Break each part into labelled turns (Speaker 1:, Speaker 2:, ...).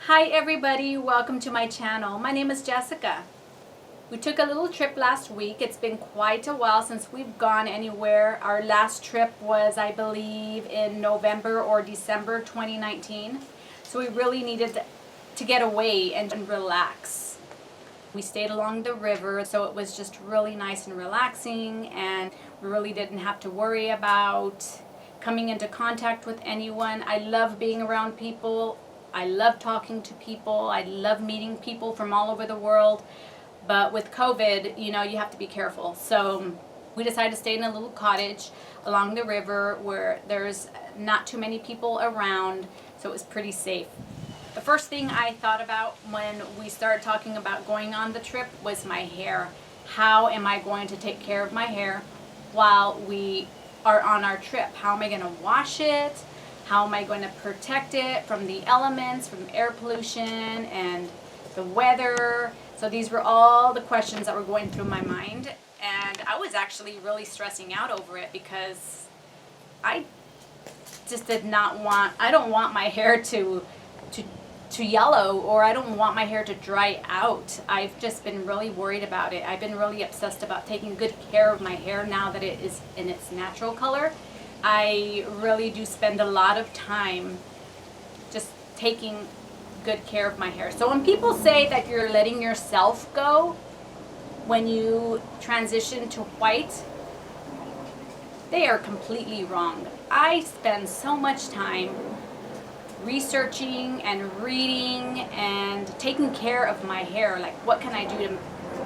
Speaker 1: Hi everybody, welcome to my channel. My name is Jessica. We took a little trip last week. It's been quite a while since we've gone anywhere. Our last trip was, I believe, in November or December 2019. So we really needed to get away and relax. We stayed along the river, so it was just really nice and relaxing, and we really didn't have to worry about coming into contact with anyone. I love being around people. I love talking to people. I love meeting people from all over the world. But with COVID, you have to be careful. So we decided to stay in a little cottage along the river where there's not too many people around, so it was pretty safe. The first thing I thought about when we started talking about going on the trip was my hair. How am I going to take care of my hair while we are on our trip? How am I going to wash it? How am I going to protect it from the elements, from air pollution and the weather? So these were all the questions that were going through my mind, and I was actually really stressing out over it because I just I don't want my hair to yellow, or I don't want my hair to dry out. I've just been really worried about it. I've been really obsessed about taking good care of my hair now that it is in its natural color. I really do spend a lot of time just taking good care of my hair. So when people say that you're letting yourself go when you transition to white, they are completely wrong. I spend so much time researching and reading and taking care of my hair. Like, what can I do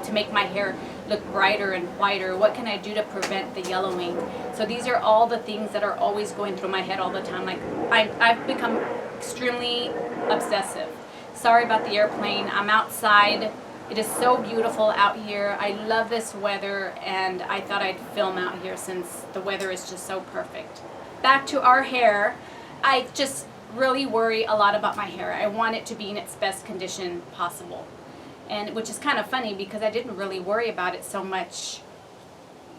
Speaker 1: to make my hair look brighter and whiter? What can I do to prevent the yellowing? So these are all the things that are always going through my head all the time. Like, I've become extremely obsessive. Sorry about the airplane. I'm outside. It is so beautiful out here. I love this weather, and I thought I'd film out here since the weather is just so perfect. Back to our hair. I just really worry a lot about my hair. I want it to be in its best condition possible. And which is kind of funny because I didn't really worry about it so much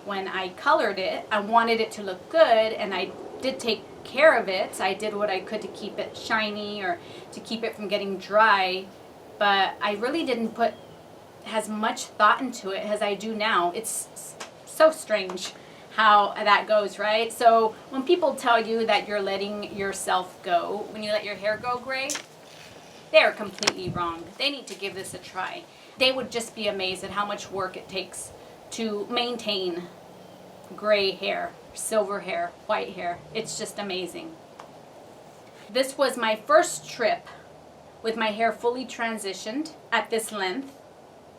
Speaker 1: when I colored it. I wanted it to look good, and I did take care of it. I did what I could to keep it shiny or to keep it from getting dry, but I really didn't put as much thought into it as I do now. It's so strange how that goes, right? So when people tell you that you're letting yourself go, when you let your hair go gray, they're completely wrong. They need to give this a try. They would just be amazed at how much work it takes to maintain gray hair, silver hair, white hair. It's just amazing. This was my first trip with my hair fully transitioned at this length.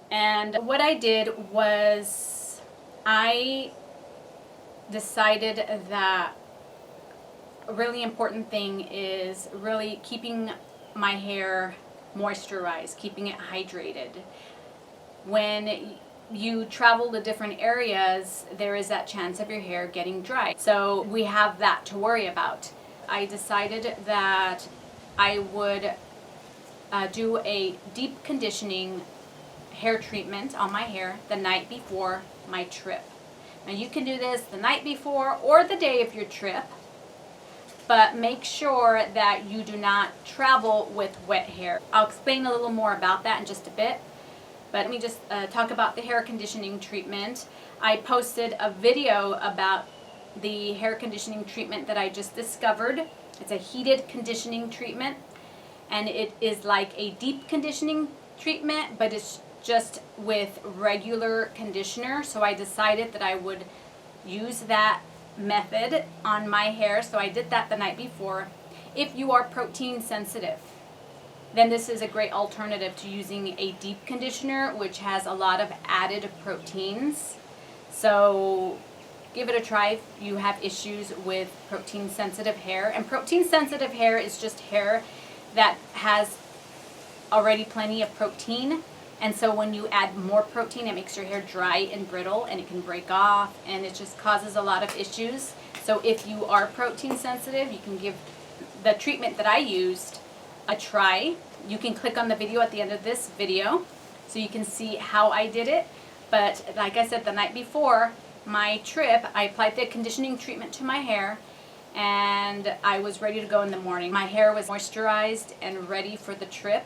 Speaker 1: And what I did was I decided that a really important thing is really keeping my hair moisturized, keeping it hydrated. When you travel to different areas, there is that chance of your hair getting dry. So we have that to worry about. I decided that I would do a deep conditioning hair treatment on my hair the night before my trip. Now you can do this the night before or the day of your trip, but make sure that you do not travel with wet hair. I'll explain a little more about that in just a bit, but let me just talk about the hair conditioning treatment. I posted a video about the hair conditioning treatment that I just discovered. It's a heated conditioning treatment, and it is like a deep conditioning treatment, but it's just with regular conditioner. So I decided that I would use that method on my hair, so I did that the night before. If you are protein sensitive, then this is a great alternative to using a deep conditioner, which has a lot of added proteins. So give it a try if you have issues with protein sensitive hair. And protein sensitive hair is just hair that has already plenty of protein. And so when you add more protein, it makes your hair dry and brittle, and it can break off, and it just causes a lot of issues. So if you are protein sensitive, you can give the treatment that I used a try. You can click on the video at the end of this video so you can see how I did it. But like I said, the night before my trip, I applied the conditioning treatment to my hair, and I was ready to go in the morning. My hair was moisturized and ready for the trip.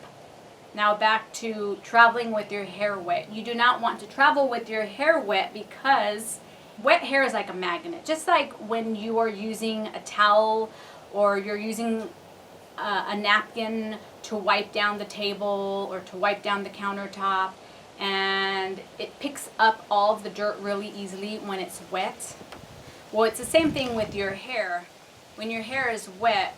Speaker 1: Now back to traveling with your hair wet. You do not want to travel with your hair wet because wet hair is like a magnet. Just like when you are using a towel or you're using a napkin to wipe down the table or to wipe down the countertop, and it picks up all of the dirt really easily when it's wet. Well, it's the same thing with your hair. When your hair is wet,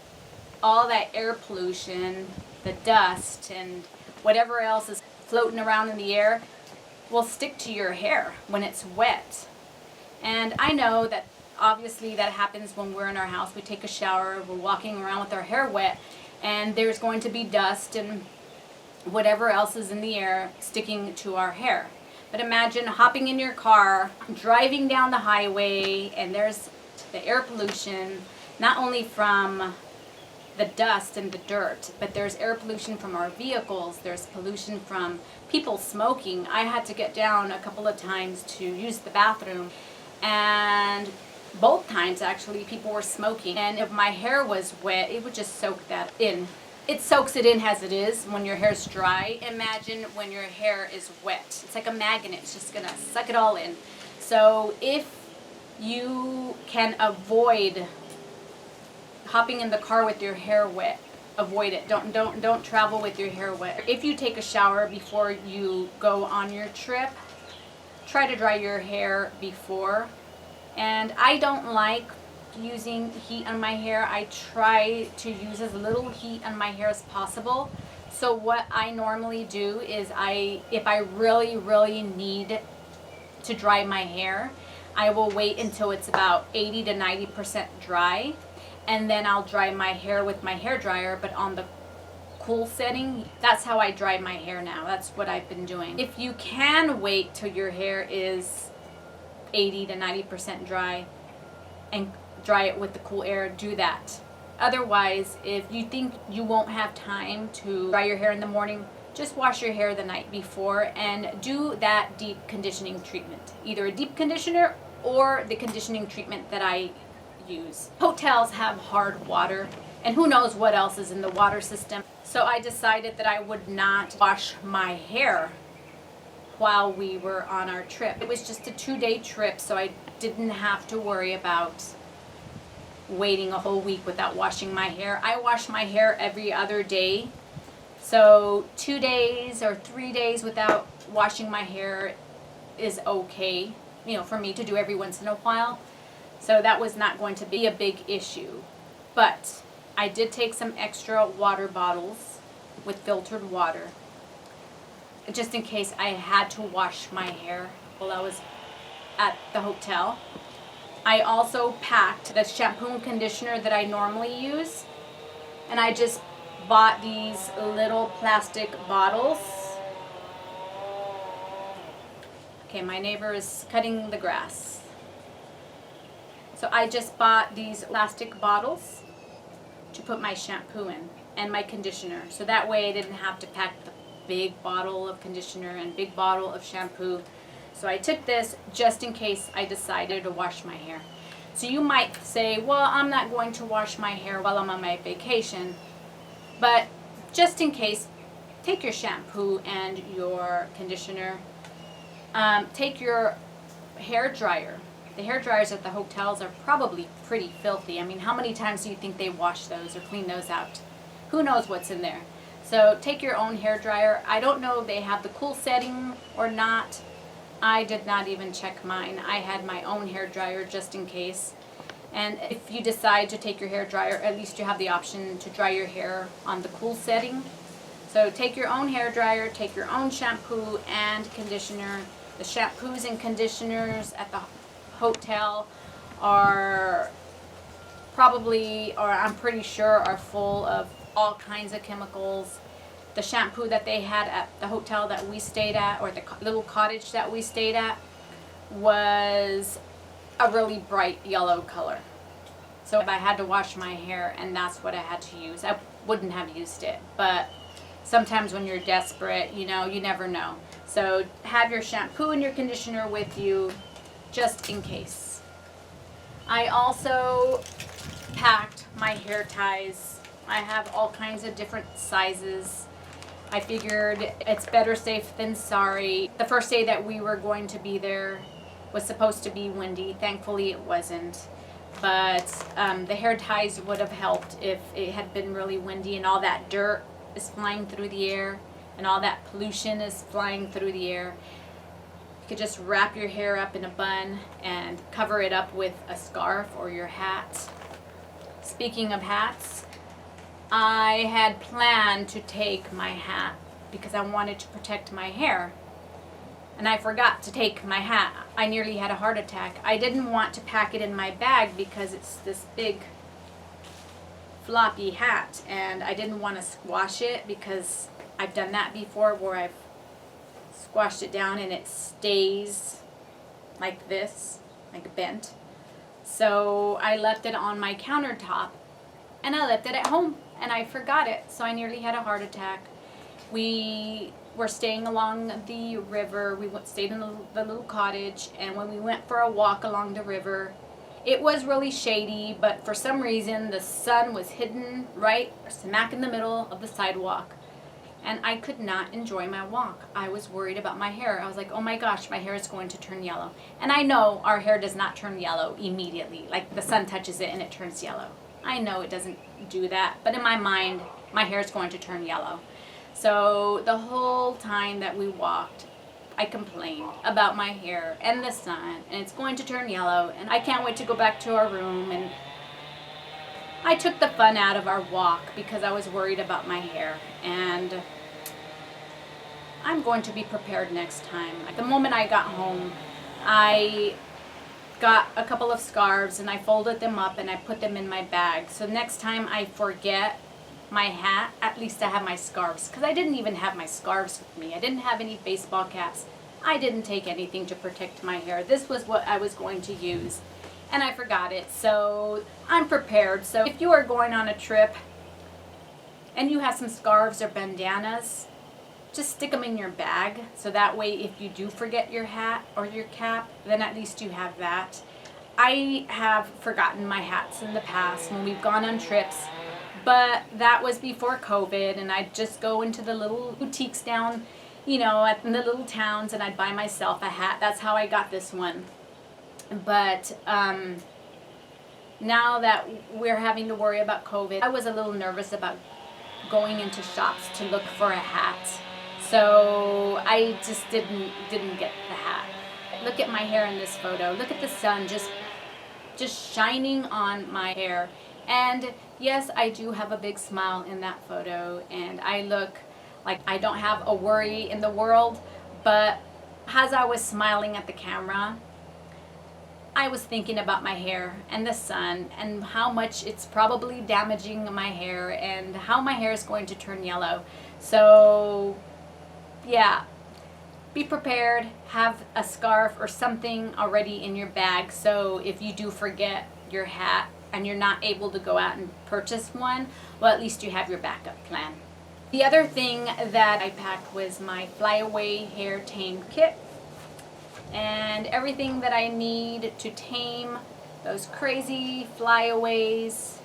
Speaker 1: all that air pollution, the dust, and whatever else is floating around in the air will stick to your hair when it's wet. And I know that obviously that happens when we're in our house. We take a shower, we're walking around with our hair wet, and there's going to be dust and whatever else is in the air sticking to our hair. But imagine hopping in your car, driving down the highway, and there's the air pollution, not only from the dust and the dirt, but there's air pollution from our vehicles, there's pollution from people smoking. I had to get down a couple of times to use the bathroom, and both times actually people were smoking, and if my hair was wet, it would just soak that in. It soaks it in as it is when your hair's dry. Imagine when your hair is wet. It's like a magnet. It's just gonna suck it all in. So if you can avoid hopping in the car with your hair wet, avoid it. Don't travel with your hair wet. If you take a shower before you go on your trip, try to dry your hair before. And I don't like using heat on my hair. I try to use as little heat on my hair as possible. So what I normally do is if I really need to dry my hair, I will wait until it's about 80 to 90% dry, and then I'll dry my hair with my hair dryer, but on the cool setting. That's how I dry my hair now. That's what I've been doing. If you can wait till your hair is 80 to 90% dry and dry it with the cool air, do that. Otherwise, if you think you won't have time to dry your hair in the morning, just wash your hair the night before and do that deep conditioning treatment. Either a deep conditioner or the conditioning treatment that I use. Hotels have hard water, and who knows what else is in the water system. So I decided that I would not wash my hair while we were on our trip. It was just a 2-day trip, so I didn't have to worry about waiting a whole week without washing my hair. I wash my hair every other day. So 2 days or 3 days without washing my hair is okay, for me to do every once in a while. So that was not going to be a big issue. But I did take some extra water bottles with filtered water, just in case I had to wash my hair while I was at the hotel. I also packed the shampoo and conditioner that I normally use, and I just bought these little plastic bottles. Okay, my neighbor is cutting the grass. So I just bought these plastic bottles to put my shampoo in and my conditioner. So that way I didn't have to pack the big bottle of conditioner and big bottle of shampoo. So I took this just in case I decided to wash my hair. So you might say, well, I'm not going to wash my hair while I'm on my vacation. But just in case, take your shampoo and your conditioner. Take your hair dryer. The hair dryers at the hotels are probably pretty filthy. I mean, how many times do you think they wash those or clean those out? Who knows what's in there? So take your own hair dryer. I don't know if they have the cool setting or not. I did not even check mine. I had my own hair dryer just in case. And if you decide to take your hair dryer, at least you have the option to dry your hair on the cool setting. So take your own hair dryer, take your own shampoo and conditioner. The shampoos and conditioners at the hotel are probably, or I'm pretty sure, are full of all kinds of chemicals. The shampoo that they had at the hotel that we stayed at, or the little cottage that we stayed at, was a really bright yellow color. So if I had to wash my hair and that's what I had to use, I wouldn't have used it. But sometimes when you're desperate, you never know. So have your shampoo and your conditioner with you just in case. I also packed my hair ties. I have all kinds of different sizes. I figured it's better safe than sorry. The first day that we were going to be there was supposed to be windy. Thankfully it wasn't. But the hair ties would have helped if it had been really windy and all that dirt is flying through the air and all that pollution is flying through the air. You could just wrap your hair up in a bun and cover it up with a scarf or your hat. Speaking of hats, I had planned to take my hat because I wanted to protect my hair. And I forgot to take my hat. I nearly had a heart attack. I didn't want to pack it in my bag because it's this big floppy hat, and I didn't want to squash it because I've done that before where I've squashed it down and it stays like this, like bent. So I left it on my countertop and I left it at home and I forgot it, so I nearly had a heart attack. We were staying along the river. We stayed in the little cottage, and when we went for a walk along the river, it was really shady, but for some reason the sun was hidden right smack in the middle of the sidewalk, and I could not enjoy my walk. I was worried about my hair. I was like, oh my gosh, my hair is going to turn yellow. And I know our hair does not turn yellow immediately, like the sun touches it and it turns yellow. I know it doesn't do that, but in my mind, my hair is going to turn yellow. So the whole time that we walked, I complained about my hair and the sun, and it's going to turn yellow, and I can't wait to go back to our room. And I took the fun out of our walk because I was worried about my hair, and I'm going to be prepared next time. The moment I got home, I got a couple of scarves and I folded them up and I put them in my bag. So next time I forget my hat, at least I have my scarves, because I didn't even have my scarves with me. I didn't have any baseball caps. I didn't take anything to protect my hair. This was what I was going to use, and I forgot it. So I'm prepared. So if you are going on a trip and you have some scarves or bandanas, just stick them in your bag, so that way if you do forget your hat or your cap, then at least you have that. I have forgotten my hats in the past when we've gone on trips, but that was before COVID, and I'd just go into the little boutiques down, in the little towns, and I'd buy myself a hat. That's how I got this one. But now that we're having to worry about COVID, I was a little nervous about going into shops to look for a hat. So I just didn't get the hat. Look at my hair in this photo. Look at the sun just shining on my hair. And yes, I do have a big smile in that photo, and I look like I don't have a worry in the world, but as I was smiling at the camera, I was thinking about my hair and the sun and how much it's probably damaging my hair and how my hair is going to turn yellow. So yeah, be prepared, have a scarf or something already in your bag, so if you do forget your hat and you're not able to go out and purchase one, well, at least you have your backup plan. The other thing that I packed was my flyaway hair tame kit, and everything that I need to tame those crazy flyaways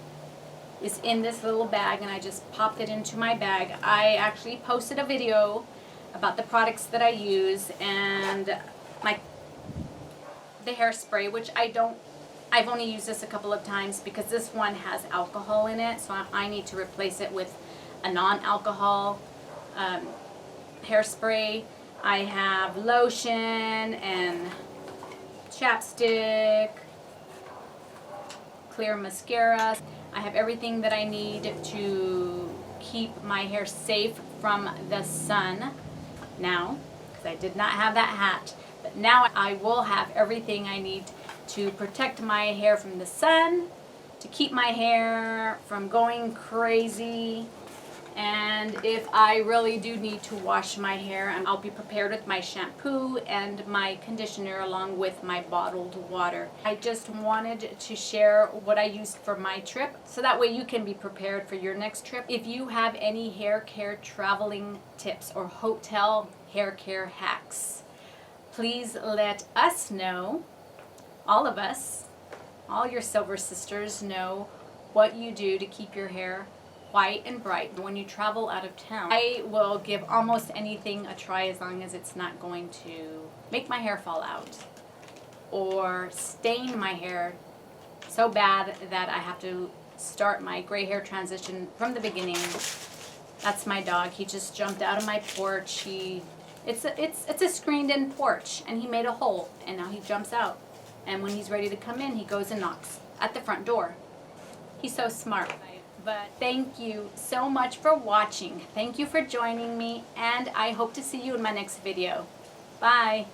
Speaker 1: is in this little bag, and I just popped it into my bag. I actually posted a video about the products that I use, and the hairspray, which I've only used this a couple of times because this one has alcohol in it, so I need to replace it with a non-alcohol hairspray. I have lotion and chapstick, clear mascara. I have everything that I need to keep my hair safe from the sun now, because I did not have that hat. But now I will have everything I need to protect my hair from the sun, to keep my hair from going crazy, and if I really do need to wash my hair, I'll be prepared with my shampoo and my conditioner along with my bottled water. I just wanted to share what I used for my trip, so that way you can be prepared for your next trip. If you have any hair care traveling tips or hotel hair care hacks, please let us know, all of us, all your silver sisters know what you do to keep your hair white and bright when you travel out of town. I will give almost anything a try as long as it's not going to make my hair fall out or stain my hair so bad that I have to start my gray hair transition from the beginning. That's my dog. He just jumped out of my porch. It's a screened-in porch, and he made a hole, and now he jumps out. And when he's ready to come in, he goes and knocks at the front door. He's so smart. But thank you so much for watching. Thank you for joining me, and I hope to see you in my next video. Bye.